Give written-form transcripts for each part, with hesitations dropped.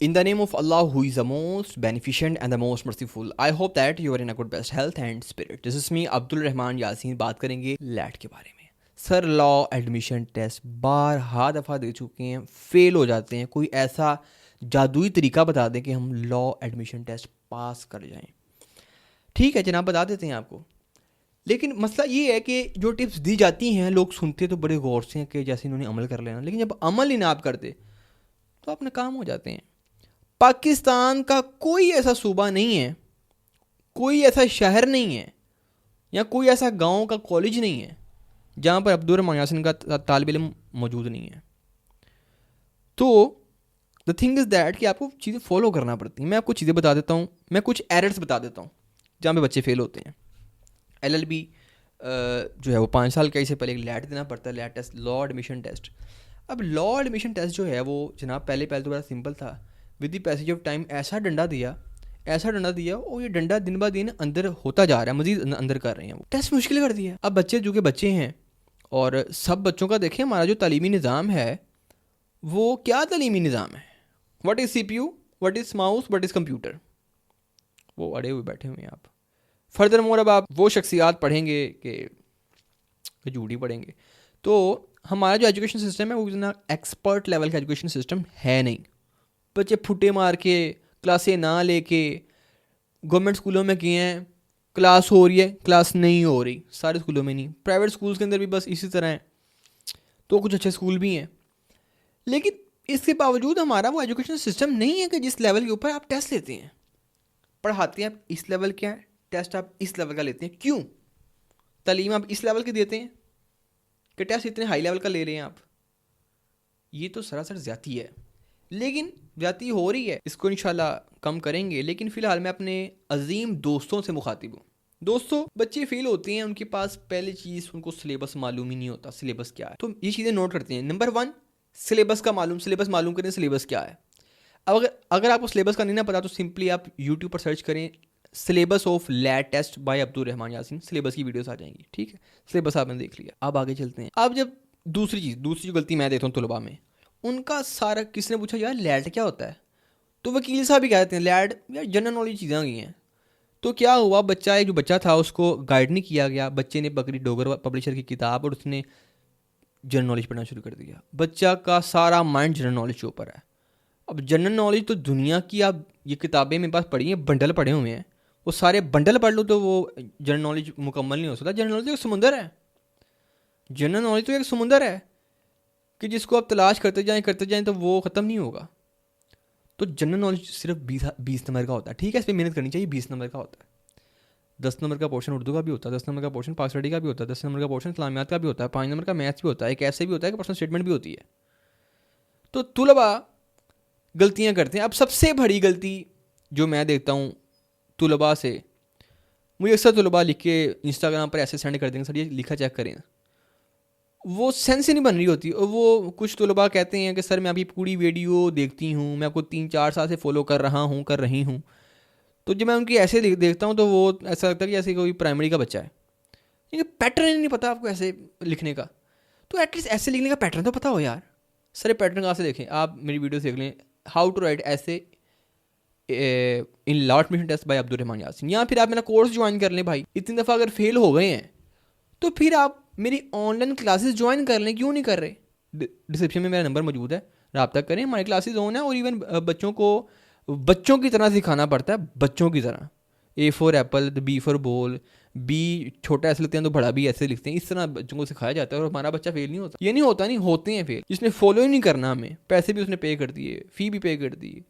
In the name of Allah, who is the most beneficent and the most merciful, I hope that you are in a good best health and spirit. This is me, Abdul Rahman Yasin. बात करेंगे light के बारे में. Sir law admission test बारहा दफ़ा दे चुके हैं, fail हो जाते हैं. कोई ऐसा जादुई तरीका बता दें कि हम लॉ एडमिशन टेस्ट पास कर जाएं. ठीक है जनाब, बता देते हैं आपको. लेकिन मसला ये है कि जो टिप्स दी जाती हैं लोग सुनते तो बड़े गौर से हैं कि जैसे इन्होंने अमल कर लेना, लेकिन जब अमल ही ना आप करते तो आप नाकाम हो जाते हैं. पाकिस्तान का कोई ऐसा सूबा नहीं है, कोई ऐसा शहर नहीं है या कोई ऐसा गांव का कॉलेज नहीं है जहां पर अब्दुल रहमान यासीन का तालिब इल्म मौजूद नहीं है. तो द थिंग इज़ दैट कि आपको चीज़ें फॉलो करना पड़ती हैं. मैं आपको चीज़ें बता देता हूँ, मैं कुछ एरर्स बता देता हूँ जहाँ पे बच्चे फेल होते हैं. LLB जो है वो 5 साल का, इससे पहले एक लैट देना पड़ता है, LAT test, law admission test. अब लॉ एडमिशन टेस्ट जो है वो जनाब पहले तो बड़ा सिंपल था. With the passage of time ऐसा डंडा दिया और ये डंडा दिन ब दिन अंदर होता जा रहा है, मजीद अंदर कर रहे हैं. वो टेस्ट मुश्किल कर दिया. अब बच्चे जो कि बच्चे हैं, और सब बच्चों का देखें हमारा जो तालीमी निज़ाम है वो क्या तालीमी निज़ाम है. What is CPU, what is mouse, what is computer, वो अड़े हुए बैठे हुए हैं आप. फर्दर मोर अब आप वो शख्सियात पढ़ेंगे कि झूठी पढ़ेंगे. तो हमारा जो एजुकेशन सिस्टम है वो इतना एक्सपर्ट लेवल का एजुकेशन सिस्टम है नहीं. बच्चे फुटे मार के, क्लासें ना लेके, गवर्नमेंट स्कूलों में किए हैं, क्लास हो रही है, क्लास नहीं हो रही. सारे स्कूलों में नहीं, प्राइवेट स्कूल्स के अंदर भी बस इसी तरह है. तो कुछ अच्छे स्कूल भी हैं, लेकिन इसके बावजूद हमारा वो एजुकेशन सिस्टम नहीं है कि जिस लेवल के ऊपर आप टेस्ट लेते हैं. पढ़ाते हैं आप इस लेवल क्या है, टेस्ट आप इस लेवल का लेते हैं. क्यों तालीम आप इस लेवल की देते हैं कि टेस्ट इतने हाई लेवल का ले रहे हैं आप. ये तो सरासर ज़्यादती है. लेकिन ज़्यादती हो रही है, इसको इंशाल्लाह कम करेंगे. लेकिन फ़िलहाल मैं अपने अजीम दोस्तों से मुखातिब हूँ. दोस्तों, बच्चे फेल होते हैं, उनके पास पहली चीज़ उनको सिलेबस मालूम ही नहीं होता. सिलेबस क्या है, तो ये चीज़ें नोट करते हैं. नंबर 1, सिलेबस मालूम करें सिलेबस क्या है. अब अगर आपको सिलेबस का नहीं ना पता तो सिंपली आप यूट्यूब पर सर्च करें syllabus of LAT test by Abdul Rahman Yasin. Syllabus की वीडियोस आ जाएंगी. ठीक है, सिलेबस आपने देख लिया. अब आगे चलते हैं. अब जब दूसरी जो गलती मैं देता हूँ तुलबा में, उनका सारा, किसने पूछा यार लैट क्या होता है, तो वकील साहब भी कहते हैं लैट यार जनरल नॉलेज चीज़ें गई हैं. तो क्या हुआ, एक जो बच्चा था उसको गाइड नहीं किया गया. बच्चे ने पकड़ी डोगर पब्लिशर की किताब और उसने जनरल नॉलेज पढ़ना शुरू कर दिया. बच्चा का सारा माइंड जनरल नॉलेज के ऊपर है. अब जनरल नॉलेज तो दुनिया की, आप ये किताबें मेरे पास पढ़ी हैं, बंडल पढ़े हुए हैं, वो सारे बंडल पढ़ लो तो वो जनरल नॉलेज मुकम्मल नहीं हो सकता. जनरल नॉलेज तो एक समुंदर है. जनरल नॉलेज तो एक समुंदर है कि जिसको आप तलाश करते जाएं तो वो ख़त्म नहीं होगा. तो जनरल नॉलेज सिर्फ 20 नंबर का होता है. ठीक है, इस पर मेहनत करनी चाहिए. 20 नंबर का होता है. 10 नंबर का पोर्शन उर्दू का भी होता है, 10 नंबर का पोर्शन पाक स्टडी का भी होता है, 10 नंबर का पोर्शन इस्लामियात का भी होता है, 5 नंबर का मैथ्स भी होता है. एक ऐसे भी होता है कि पर्सनल स्टेटमेंट भी होती है. तो तुलबा गलतियाँ करते हैं. अब सबसे बड़ी गलती जो मैं देखता हूँ तुलबा से, मुझे अक्सर तुलबा लिख के इंस्टाग्राम पर ऐसे सेंड कर देंगे, सर ये लिखा चेक करें, वो सेंस ही नहीं बन रही होती. और वो कुछ तुलबा कहते हैं कि सर मैं अभी पूरी वीडियो देखती हूँ, मैं आपको 3-4 साल से फॉलो कर रही हूँ. तो जब मैं उनकी ऐसे देखता हूँ तो वो ऐसा लगता है कि जैसे कोई प्राइमरी का बच्चा है, क्योंकि पैटर्न ही नहीं पता आपको ऐसे लिखने का. तो एटलीस्ट ऐसे लिखने का पैटर्न तो पता हो यार. सर पैटर्न कहाँ से देखें, आप मेरी वीडियो देख लें, how to write essay in law admission test by Abdul Rahman Yasin, या फिर आप मेरा कोर्स ज्वाइन कर लें. भाई इतनी दफ़ा अगर फेल हो गए हैं तो फिर आप मेरी ऑनलाइन क्लासेस ज्वाइन कर लें. क्यों नहीं कर रहे. डिस्क्रिप्शन में मेरा नंबर मौजूद है, रब्ता करें. हमारी क्लासेस ऑन है और इवन बच्चों की तरह सिखाना पड़ता है. बच्चों की तरह, A for Apple, B for ball, B छोटा ऐसे लिखते हैं तो बड़ा भी ऐसे लिखते हैं. इस तरह बच्चों को सिखाया जाता है और हमारा बच्चा फेल नहीं होता. ये नहीं होता, नहीं होते हैं फेल. जिसने फॉलो ही नहीं करना, हमें पैसे भी उसने पे कर दिए, फ़ी भी पे कर दी,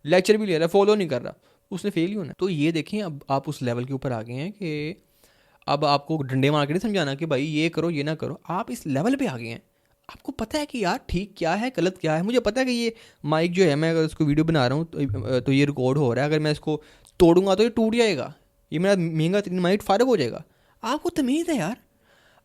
लेक्चर भी ले रहा है, फॉलो नहीं कर रहा, उसने फेल ही होना. तो ये देखें, अब आप उस लेवल के ऊपर आ गए हैं कि अब आपको डंडे मार के नहीं समझाना कि भाई ये करो ये ना करो. आप इस लेवल पे आ गए हैं, आपको पता है कि यार ठीक क्या है गलत क्या है. मुझे पता है कि ये माइक जो है, मैं अगर इसको वीडियो बना रहा हूँ तो ये रिकॉर्ड हो रहा है, अगर मैं इसको तोड़ूंगा तो ये टूट जाएगा, ये मेरा महंगा 3 माइक फारग हो जाएगा. आपको तमीज़ है यार,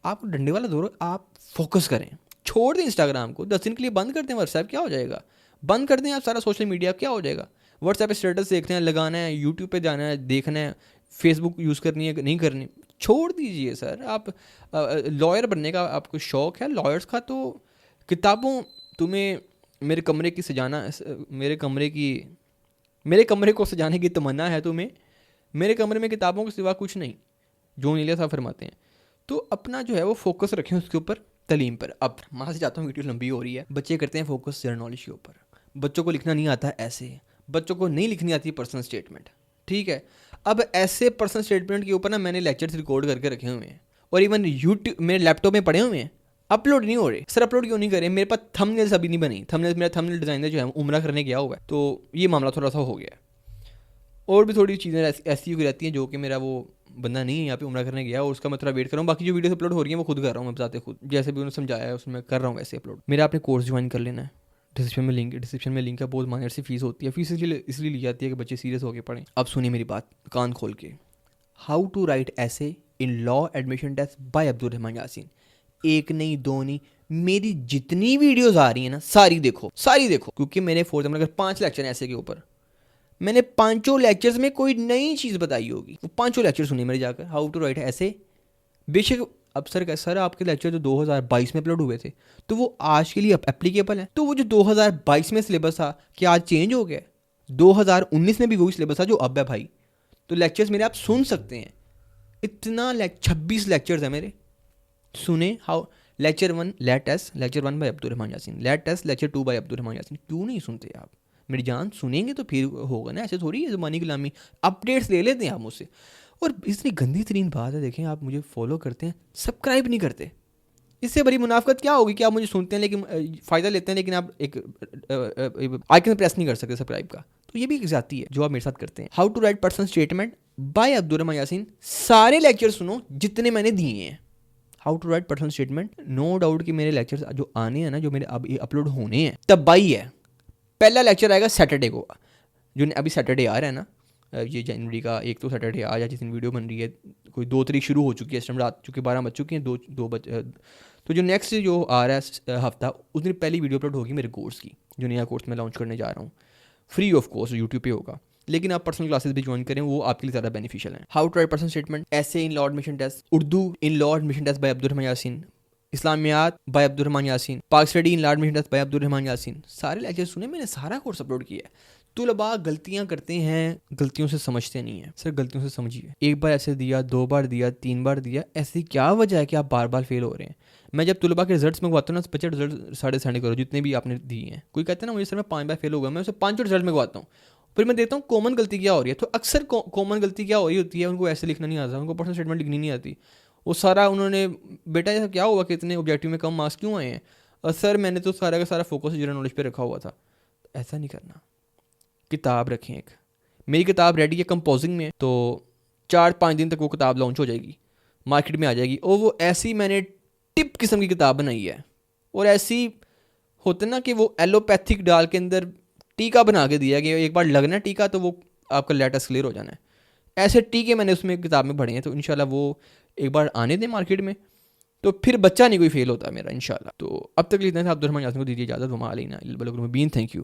आप डंडे वाला दौर, आप फोकस करें. छोड़ दें इंस्टाग्राम को, 10 दिन के लिए बंद कर दें. व्हाट्सएप क्या हो जाएगा, बंद कर दें आप सारा सोशल मीडिया, क्या हो जाएगा. व्हाट्सएप पे स्टेटस देखते हैं, लगाना है, यूट्यूब पे जाना है, देखना है, फेसबुक यूज़ करनी है नहीं करनी, छोड़ दीजिए. सर आप लॉयर बनने का आपको शौक़ है, लॉयर्स का, तो किताबों तुम्हें मेरे कमरे की सजाना मेरे कमरे को सजाने की तमन्ना है तुम्हें, मेरे कमरे में किताबों के सिवा कुछ नहीं, जो नीलिया साहब फरमाते हैं। तो अपना जो है वो फोकस रखें उसके ऊपर, तलीम पर। अब वहाँ से चाहता हूँ, वीडियो लंबी हो रही है। बच्चे करते हैं फोकस जनरल नॉलेज के ऊपर, बच्चों को लिखना नहीं आता ऐसे, बच्चों को नहीं लिखनी आती पर्सनल स्टेटमेंट, ठीक है। अब ऐसे पर्सनल स्टेटमेंट के ऊपर ना मैंने लेक्चर्स रिकॉर्ड करके रखे हुए हैं, और इवन यूट्यूब मेरे लैपटॉप में पड़े हुए हैं, अपलोड नहीं हो रहे। सर अपलोड क्यों नहीं करें? मेरे पास थंबनेल्स अभी नहीं बनी। थंबनेल्स, मेरा थंबनेल डिज़ाइनर जो है उम्रा करने गया हुआ है, तो ये मामला थोड़ा सा हो गया है। और भी थोड़ी चीज़ें ऐसी हो रहती हैं जो कि मेरा वो बंदा नहीं है यहाँ पे उम्रा करने गया, और उसका मैं थोड़ा वेट कर रहा हूँ। बाकी जो वीडियोस अपलोड हो रही है वो खुद कर रहा हूँ मैं, बताते खुद, जैसे भी उन्होंने समझाया है उसमें कर रहा हूँ वैसे अपलोड। मेरा आपने कोर्स ज्वाइन कर लेना है, डिस्क्रिप्शन में लिंक है। बहुत माइनर सी फीस होती है, फीस इसलिए ली जाती है कि बच्चे सीरियस होकर पढ़ें। अब सुनिए मेरी बात कान खोल के। How to write essay in law admission test by Abdul Rahman Yasin. एक नहीं दो नहीं, मेरी जितनी वीडियोस आ रही है ना सारी देखो, क्योंकि मैंने फोर्थ में अगर 5 लेक्चर ऐसे के ऊपर, मैंने 5 लेक्चर्स में कोई नई चीज़ बताई होगी। वो 5 लेक्चर सुनिए मेरे जाकर, हाउ टू राइट ऐसे। बेशक अब सर आपके लेक्चर जो 2022 में अपलोड हुए थे तो वो आज के लिए एप्लीकेबल है, तो वो जो 2022 में सिलेबस था क्या आज चेंज हो गया? 2019 में भी वही सिलेबस था जो अब है भाई। तो लेक्चर्स मेरे आप सुन सकते हैं, इतना 26 लेक्चर्स है मेरे, सुने। How lecture 1 LAT test, lecture 1 by Abdul Rahman Yasin, LAT test lecture 2 by Abdul Rahman Yasin. क्यों नहीं सुनते आप मेरी जान? सुनेंगे तो फिर होगा ना, ऐसे थोड़ी है ज़बानी गुलामी। अपडेट्स ले लेते हैं आप मुझसे। और इतनी गंदी तरीन बात है, देखें आप मुझे फॉलो करते हैं, सब्सक्राइब नहीं करते। इससे बड़ी मुनाफकत क्या होगी कि आप मुझे सुनते हैं लेकिन फ़ायदा लेते हैं, लेकिन आप एक आइकन प्रेस नहीं कर सकते सब्सक्राइब का। तो ये भी एक ज़्यादती है जो आप मेरे साथ करते हैं। How to write personal statement by Abdul Rahman Yasin, सारे लेक्चर सुनो जितने मैंने दिए हैं। How to write personal statement, no doubt कि मेरे लेक्चर्स जो आने हैं ना, जो मेरे अब अपलोड होने हैं, तब बाई है। पहला लेक्चर आएगा सैटरडे को, जो अभी सैटरडे आ रहा है ना, ये जनवरी का 1 तो सैटरडे आ या जिस दिन वीडियो बन रही है, कोई 2 तारीख शुरू हो चुकी है, इस टाइम रात चूँकि 12 बज चुके हैं, दो बज, तो जो नेक्स्ट जो आ रहा है हफ्ता, उस दिन पहली वीडियो अपलोड होगी मेरे कोर्स की, जो नया कोर्स मैं लॉन्च करने जा रहा हूँ, फ्री ऑफ कॉस्ट यूट्यूब पे होगा। लेकिन आप पर्सनल क्लासेस भी ज्वाइन करें, वो आपके लिए ज़्यादा बेनिफिशियल है। How to write personal statement essay in law admission test, Urdu in law admission test by Abdul Rahman Yasin, Islamiyat by Abdul Rahman Yasin, Pak study in law admission test by Abdul Rahman Yasin. सारे लेक्चर सुने मैंने, सारा कोर्स अपलोड किया है। तुलबा गलतियां करते हैं, गलतियों से समझते नहीं है। सर गलतियों से समझिए, एक बार ऐसे दिया, 2 बार दिया, 3 बार दिया, ऐसी क्या वजह है कि आप बार बार फेल हो रहे हैं? मैं जब तुलबा के रिजल्ट्स मंगवाता हूँ ना, बच्चे रिजल्ट साढ़े साढ़े करो जितने भी आपने दिए हैं। कोई कहता है ना मुझे सर मैं 5 बार फेल हो गया, मैं उसे 5 रिजल्ट मंगवाता हूँ, फिर मैं देखता हूँ कॉमन गलती क्या हो रही है। तो अक्सर कॉमन गलती क्या हो रही होती है, उनको ऐसे लिखना नहीं आता, उनको पर्सनल स्टेटमेंट लिखनी नहीं आती। वो सारा उन्होंने, बेटा ऐसा क्या हुआ कि इतने ऑब्जेक्टिव में कम मार्क्स क्यों आए हैं? और सर मैंने तो सारा का सारा फोकस जनरल नॉलेज पे रखा हुआ था। ऐसा नहीं करना। किताब रखें एक, मेरी किताब रेडी है, कंपोजिंग में, तो 4-5 दिन तक वो किताब लॉन्च हो जाएगी, मार्केट में आ जाएगी। और वो ऐसी मैंने टिप किस्म की किताब बनाई है, और ऐसी होते ना कि वो एलोपैथिक डाल के अंदर टीका बना के दिया कि एक बार लगना टीका तो वो आपका लेटेस्ट क्लियर हो जाना है। ऐसे टीके मैंने उसमें किताब में पढ़े हैं, तो इंशाल्लाह वो एक बार आने दें मार्केट में, तो फिर बच्चा नहीं कोई फेल होता मेरा इंशाल्लाह। तो अब तक इतना था। अब्दुल रहमान यासीन को दीजिए इजाज़त। वमा अलैना इल्ला अल बलागुल मुबीन। Thank you.